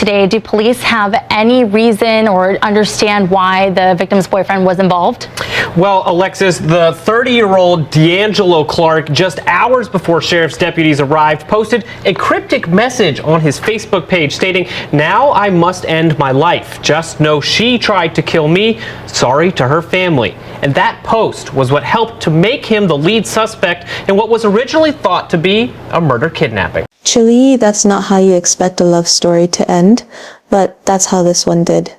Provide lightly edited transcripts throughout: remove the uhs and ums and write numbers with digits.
Today, do police have any reason or understand why the victim's boyfriend was involved? Well, Alexis, the 30-year-old D'Angelo Clark, just hours before sheriff's deputies arrived, posted a cryptic message on his Facebook page stating, "Now I must end my life. Just know she tried to kill me. Sorry to her family." And that post was what helped to make him the lead suspect in what was originally thought to be a murder-kidnapping. Chilly, that's not how you expect a love story to end, but that's how this one did.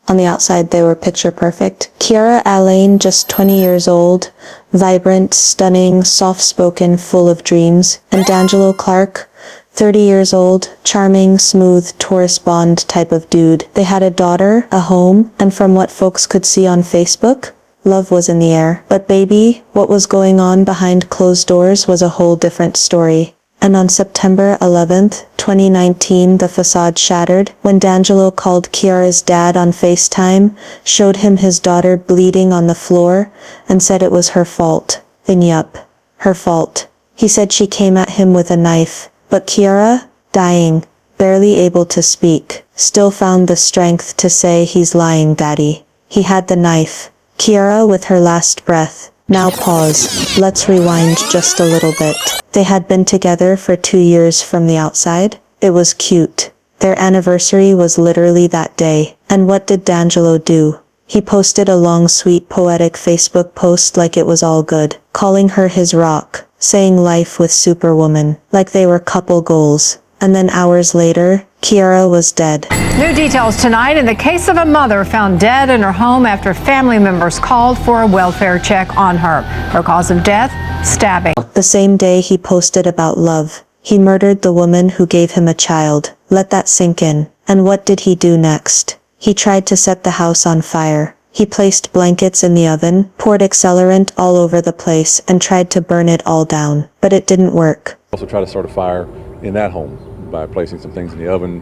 On the outside, they were picture perfect. Kiara Alleyne, just 20 years old, vibrant, stunning, soft-spoken, full of dreams. And D'Angelo Clark, 30 years old, charming, smooth, Taurus Bond type of dude. They had a daughter, a home, and from what folks could see on Facebook, love was in the air. But baby, what was going on behind closed doors was a whole different story. And on September 11th, 2019, the facade shattered when D'Angelo called Kiara's dad on FaceTime, showed him his daughter bleeding on the floor, and said it was her fault. And yup, her fault. He said she came at him with a knife, but Kiara, dying, barely able to speak, still found the strength to say, "He's lying, daddy. He had the knife." Kiara with her last breath. Now pause. Let's rewind just a little bit. They had been together for 2 years from the outside. It was cute. Their anniversary was literally that day. And what did D'Angelo do? He posted a long, sweet, poetic Facebook post like it was all good, calling her his rock, saying life with Superwoman, like they were couple goals. And then hours later, Kiara was dead. New details tonight in the case of a mother found dead in her home after family members called for a welfare check on her. Her cause of death, stabbing. The same day he posted about love, he murdered the woman who gave him a child. Let that sink in. And what did he do next? He tried to set the house on fire. He placed blankets in the oven, poured accelerant all over the place, and tried to burn it all down. But it didn't work. Also tried to start a fire in that home by placing some things in the oven,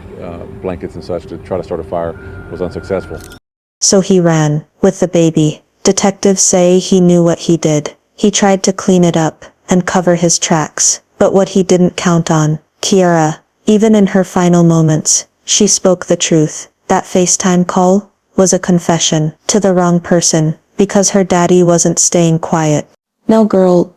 blankets and such, to try to start a fire. Was unsuccessful. So he ran, with the baby. Detectives say he knew what he did. He tried to clean it up, and cover his tracks. But what he didn't count on, Kiara, even in her final moments, she spoke the truth. That FaceTime call was a confession to the wrong person, because her daddy wasn't staying quiet. Now girl,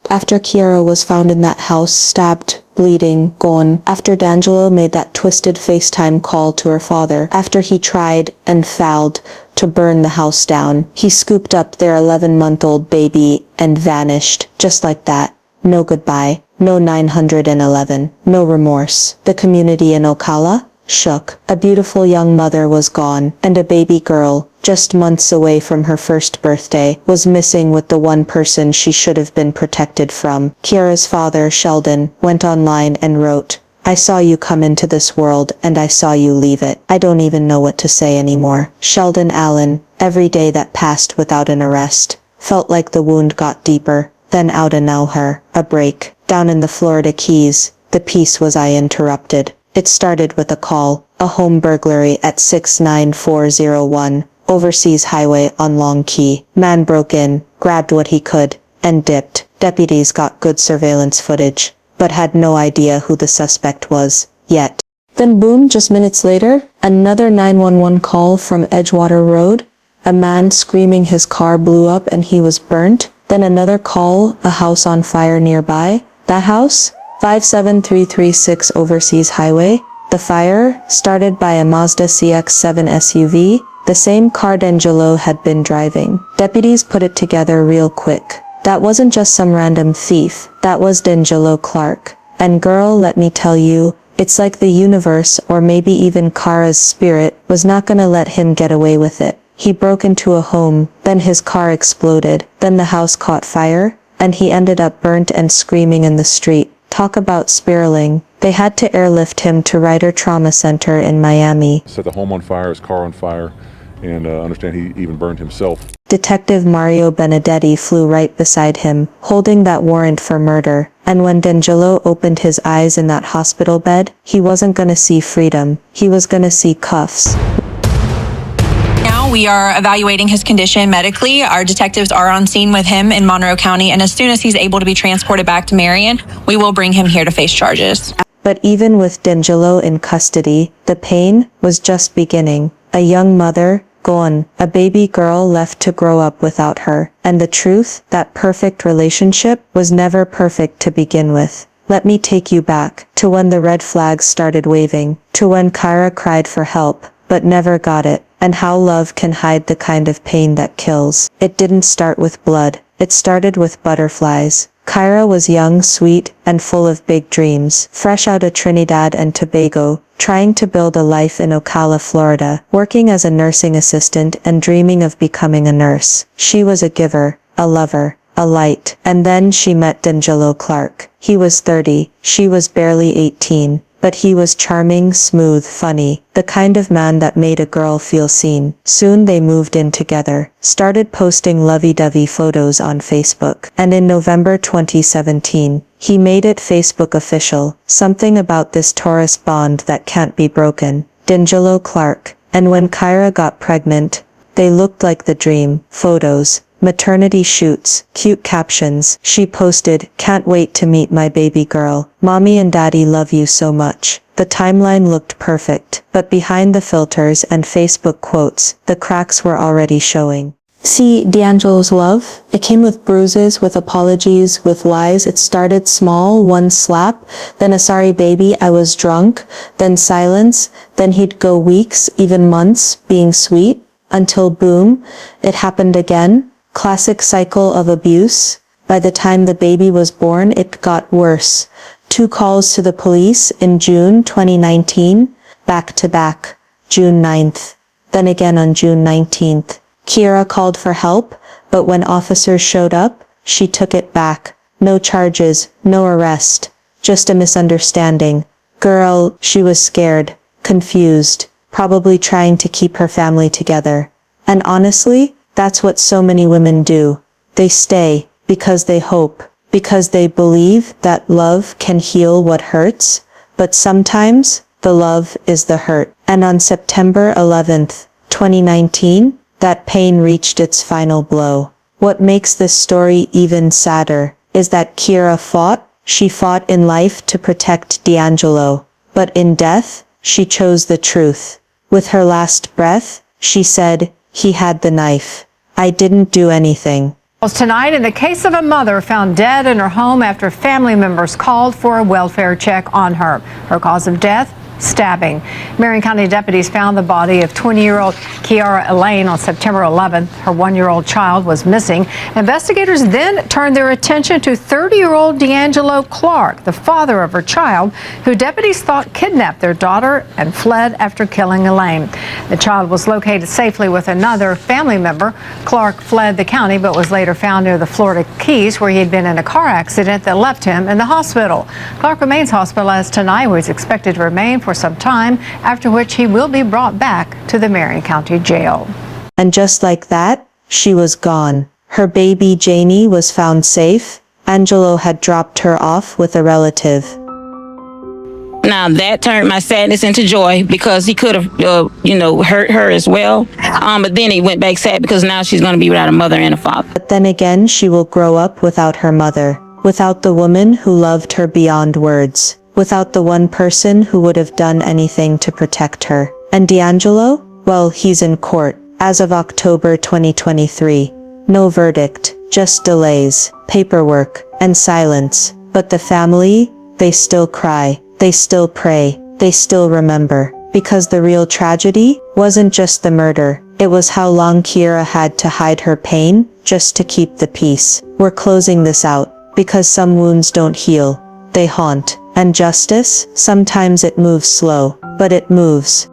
after Kiara was found in that house, stabbed, bleeding, gone, after D'Angelo made that twisted FaceTime call to her father, after he tried and failed to burn the house down, he scooped up their 11-month-old baby and vanished, just like that. No goodbye, no 911, no remorse. The community in Ocala shook. A beautiful young mother was gone, and a baby girl, just months away from her first birthday, was missing with the one person she should have been protected from. Kiara's father, Sheldon, went online and wrote, "I saw you come into this world and I saw you leave it. I don't even know what to say anymore." Sheldon Allen, every day that passed without an arrest, felt like the wound got deeper. Then out and now her, a break, down in the Florida Keys. The piece was I interrupted. It started with a call, a home burglary at 69401, Overseas Highway on Long Key. Man broke in, grabbed what he could, and dipped. Deputies got good surveillance footage, but had no idea who the suspect was, yet. Then boom, just minutes later, another 911 call from Edgewater Road. A man screaming his car blew up and he was burnt. Then another call, a house on fire nearby. That house? 57336 Overseas Highway. The fire, started by a Mazda CX-7 SUV, the same car D'Angelo had been driving. Deputies put it together real quick. That wasn't just some random thief, that was D'Angelo Clark. And girl, let me tell you, it's like the universe, or maybe even Kara's spirit, was not gonna let him get away with it. He broke into a home, then his car exploded, then the house caught fire, and he ended up burnt and screaming in the street. Talk about spiraling. They had to airlift him to Ryder Trauma Center in Miami. Set the home on fire, his car on fire, and understand he even burned himself. Detective Mario Benedetti flew right beside him, holding that warrant for murder. And when D'Angelo opened his eyes in that hospital bed, he wasn't gonna see freedom. He was gonna see cuffs. Now we are evaluating his condition medically. Our detectives are on scene with him in Monroe County, and as soon as he's able to be transported back to Marion, we will bring him here to face charges. But even with D'Angelo in custody, the pain was just beginning. A young mother, gone, a baby girl left to grow up without her, and the truth, that perfect relationship was never perfect to begin with. Let me take you back to when the red flags started waving, to when Kiara cried for help, but never got it, and how love can hide the kind of pain that kills. It didn't start with blood, it started with butterflies. Kiara was young, sweet, and full of big dreams, fresh out of Trinidad and Tobago, trying to build a life in Ocala, Florida, working as a nursing assistant and dreaming of becoming a nurse. She was a giver, a lover, a light. And then she met D'Angelo Clark. He was 30, she was barely 18. But he was charming, smooth, funny, the kind of man that made a girl feel seen. Soon they moved in together, started posting lovey-dovey photos on Facebook, and in November 2017, he made it Facebook official, something about this Taurus bond that can't be broken. D'Angelo Clark. And when Kiara got pregnant, they looked like the dream. Photos, maternity shoots, cute captions. She posted, "Can't wait to meet my baby girl. Mommy and daddy love you so much." The timeline looked perfect, but behind the filters and Facebook quotes, the cracks were already showing. See, D'Angelo's love? It came with bruises, with apologies, with lies. It started small, one slap, then a sorry baby, I was drunk, then silence, then he'd go weeks, even months, being sweet, until boom, it happened again. Classic cycle of abuse. By the time the baby was born, it got worse. 2 calls to the police in June 2019, back to back, June 9th. Then again on June 19th. Kiara called for help, but when officers showed up, she took it back. No charges, no arrest, just a misunderstanding. Girl, she was scared, confused, probably trying to keep her family together. And honestly, that's what so many women do. They stay because they hope, because they believe that love can heal what hurts, but sometimes the love is the hurt. And on September 11th, 2019, that pain reached its final blow. What makes this story even sadder is that Kiara fought. She fought in life to protect D'Angelo, but in death, she chose the truth. With her last breath, she said, "He had the knife. I didn't do anything." Tonight, in the case of a mother found dead in her home after family members called for a welfare check on her. Her cause of death? Stabbing. Marion County deputies found the body of 20-year-old Kiara Alleyne on September 11th. Her 1-year-old child was missing. Investigators then turned their attention to 30-year-old D'Angelo Clark, the father of her child, who deputies thought kidnapped their daughter and fled after killing Alleyne. The child was located safely with another family member. Clark fled the county but was later found near the Florida Keys, where he had been in a car accident that left him in the hospital. Clark remains hospitalized tonight, where he's expected to remain for some time, after which he will be brought back to the Marion County Jail. And just like that, she was gone. Her baby Janie was found safe. Angelo had dropped her off with a relative. Now that turned my sadness into joy, because he could have, hurt her as well. But then he went back sad because now she's going to be without a mother and a father. But then again, she will grow up without her mother, without the woman who loved her beyond words, without the one person who would have done anything to protect her. And D'Angelo? Well, he's in court, as of October 2023. No verdict, just delays, paperwork, and silence. But the family, they still cry, they still pray, they still remember. Because the real tragedy wasn't just the murder, it was how long Kiara had to hide her pain just to keep the peace. We're closing this out, because some wounds don't heal, they haunt. And justice, sometimes it moves slow, but it moves.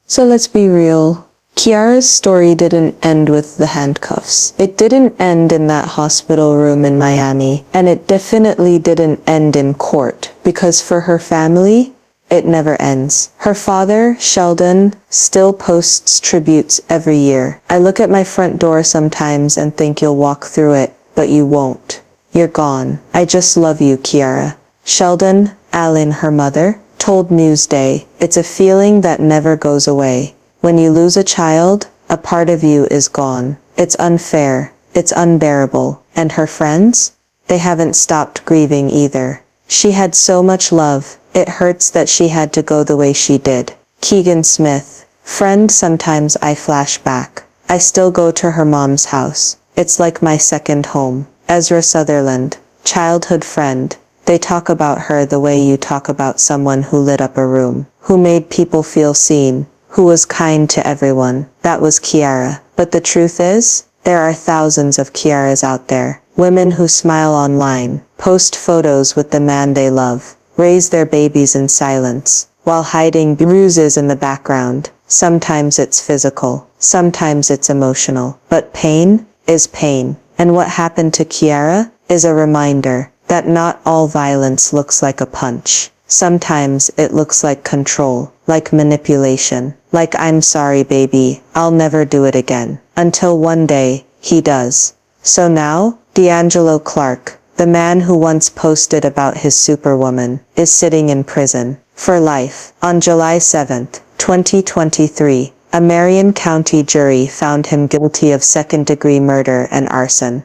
So let's be real. Kiara's story didn't end with the handcuffs. It didn't end in that hospital room in Miami. And it definitely didn't end in court, because for her family, it never ends. Her father, Sheldon, still posts tributes every year. I look at my front door sometimes and think you'll walk through it, but you won't. You're gone. I just love you, Kiara. Sheldon Alleyne, her mother, told Newsday, "It's a feeling that never goes away. When you lose a child, a part of you is gone. It's unfair. It's unbearable." And her friends? They haven't stopped grieving either. She had so much love, It hurts that she had to go the way she did. Keegan Smith. Friend, sometimes I flash back. I still go to her mom's house. It's like my second home. Ezra Sutherland. Childhood friend. They talk about her the way you talk about someone who lit up a room, who made people feel seen, who was kind to everyone. That was Kiara. But the truth is, there are thousands of Kiaras out there. Women who smile online, post photos with the man they love, raise their babies in silence, while hiding bruises in the background. Sometimes it's physical, sometimes it's emotional. But pain is pain. And what happened to Kiara is a reminder that not all violence looks like a punch. Sometimes it looks like control, like manipulation, like I'm sorry baby, I'll never do it again. Until one day, he does. So now, D'Angelo Clark, the man who once posted about his superwoman, is sitting in prison for life. On July 7th, 2023, a Marion County jury found him guilty of second-degree murder and arson.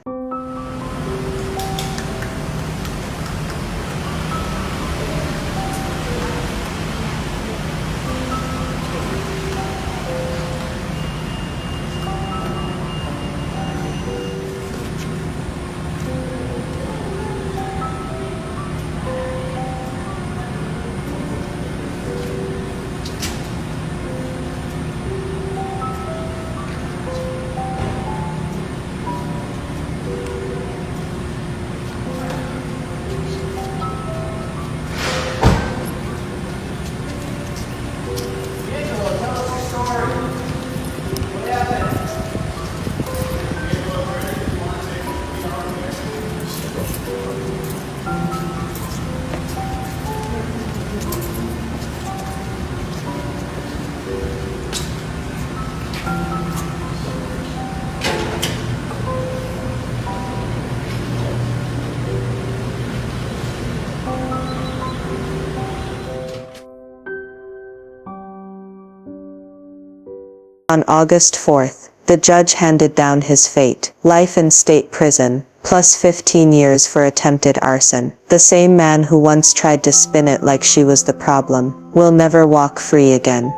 On August 4th, the judge handed down his fate, life in state prison, plus 15 years for attempted arson. The same man who once tried to spin it like she was the problem, will never walk free again.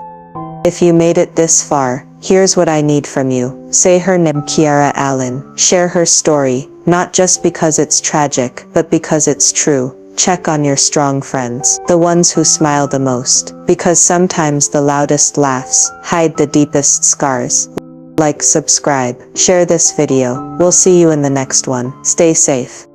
If you made it this far, here's what I need from you. Say her name, Kiara Alleyne. Share her story, not just because it's tragic, but because it's true. Check on your strong friends, the ones who smile the most, because sometimes the loudest laughs hide the deepest scars. Like, subscribe, share this video. We'll see you in the next one. Stay safe.